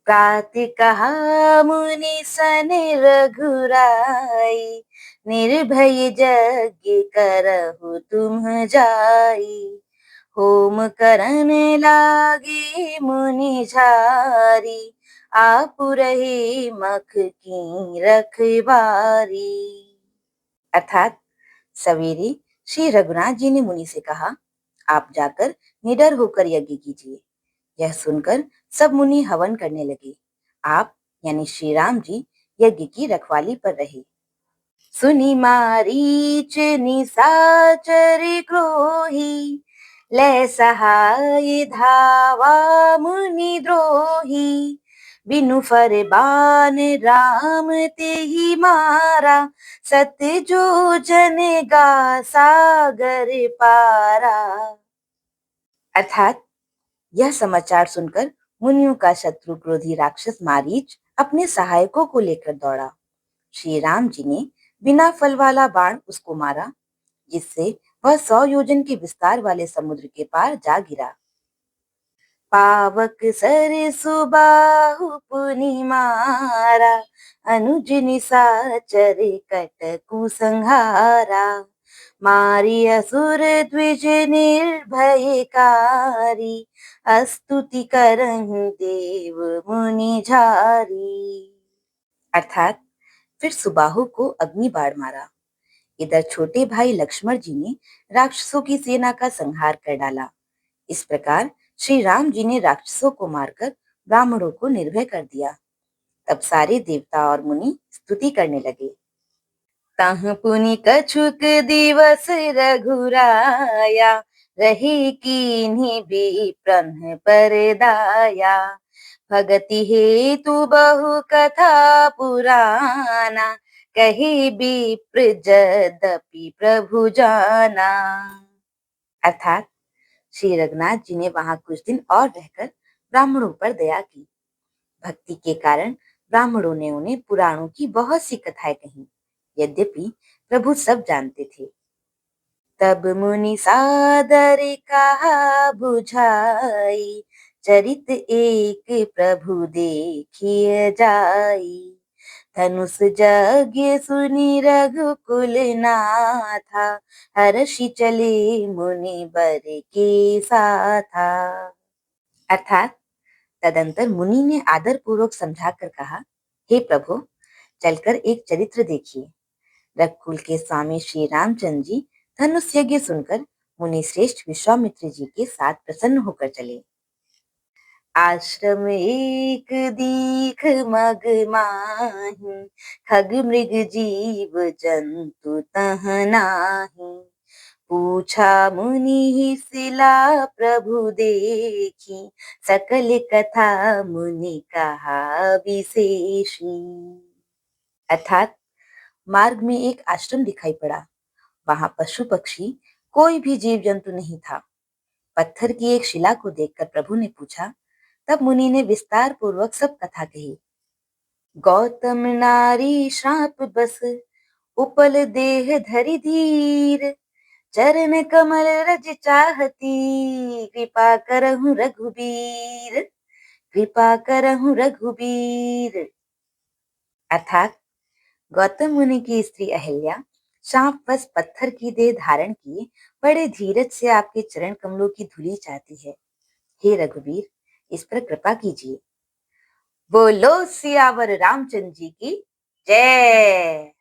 प्रातः कहा मुनि सन रघुराई, निर्भय यज्ञ करहु तुम जाई। होम करन लागे मुनि झारी, आपु रहे मख की रखवारी। अर्थात सवेरे श्री रघुनाथ जी ने मुनि से कहा, आप जाकर निडर होकर यज्ञ कीजिए। यह सुनकर सब मुनि हवन करने लगे। आप यानी श्री राम जी यज्ञ की रखवाली पर रहे। सुनि मारीच निशाचर क्रोही, लै सहाय धावा मुनि द्रोही। बिनु फरमान राम तेहि मारा, सत जो जन गा सागर पारा। अर्थात यह समाचार सुनकर मुनियों का शत्रु क्रोधी राक्षस मारीच अपने सहायकों को लेकर दौड़ा। श्री राम जी ने बिना फल वाला बाण उसको मारा, जिससे वह 100 योजन के विस्तार वाले समुद्र के पार जा गिरा। पावक सर सुबाहु पुनि मारा, अनुज निशाचर कटकु संहारा। मारी असुर द्विज निर्भयकारी, स्तुति करहु देव मुनि झारी। अर्थात फिर सुबाहु को अग्नि बाण मारा। इधर छोटे भाई लक्ष्मण जी ने राक्षसों की सेना का संहार कर डाला। इस प्रकार श्री राम जी ने राक्षसों को मारकर ब्राह्मणों को निर्भय कर दिया। तब सारे देवता और मुनि स्तुति करने लगे। तह पुनि कछुक दिवस रघुराया, रहे कीन्ही विप्रन पर दाया। भगति हेतु बहु कथा पुराना, कही विप्र यद्यपि प्रभु जाना। अर्थात श्री रघुनाथ जी ने वहां कुछ दिन और रहकर ब्राह्मणों पर दया की। भक्ति के कारण ब्राह्मणों ने उन्हें पुराणों की बहुत सी कथाएं कही, यद्यपि प्रभु सब जानते थे। तब मुनि सादर कहा बुझाई, चरित एक प्रभु देखिए जाई। धनुष यज्ञ सुनि रघुकुल नाथा, हर्षि चले मुनि बर के साथा। अर्थात तदंतर मुनि ने आदर पूर्वक समझाकर कहा, हे प्रभु, चलकर एक चरित्र देखिए। रघुकुल के स्वामी श्री रामचंद्र जी धनुष यज्ञ सुनकर मुनि श्रेष्ठ विश्वामित्र जी के साथ प्रसन्न होकर चले। आश्रम एक दीख मग माही, खग मृग जीव जंतु तह नाही। पूछा मुनि सिला प्रभु देखी, सकल कथा मुनि कहा विशेषी। अर्थात मार्ग में एक आश्रम दिखाई पड़ा। वहां पशु पक्षी कोई भी जीव जंतु नहीं था। पत्थर की एक शिला को देखकर प्रभु ने पूछा। तब मुनि ने विस्तार पूर्वक सब कथा कही। गौतम नारी श्राप बस, उपल देह धरि धीर। चरण कमल रज चाहती, कृपा करहु रघुबीर। कृपा करहु रघुबीर। अर्थात गौतम मुनि की स्त्री अहिल्या शाप बस पत्थर की देह धारण किए बड़े धीरज से आपके चरण कमलों की धूली चाहती है। हे रघुवीर, इस पर कृपा कीजिए। बोलो सियावर रामचंद्र जी की जय।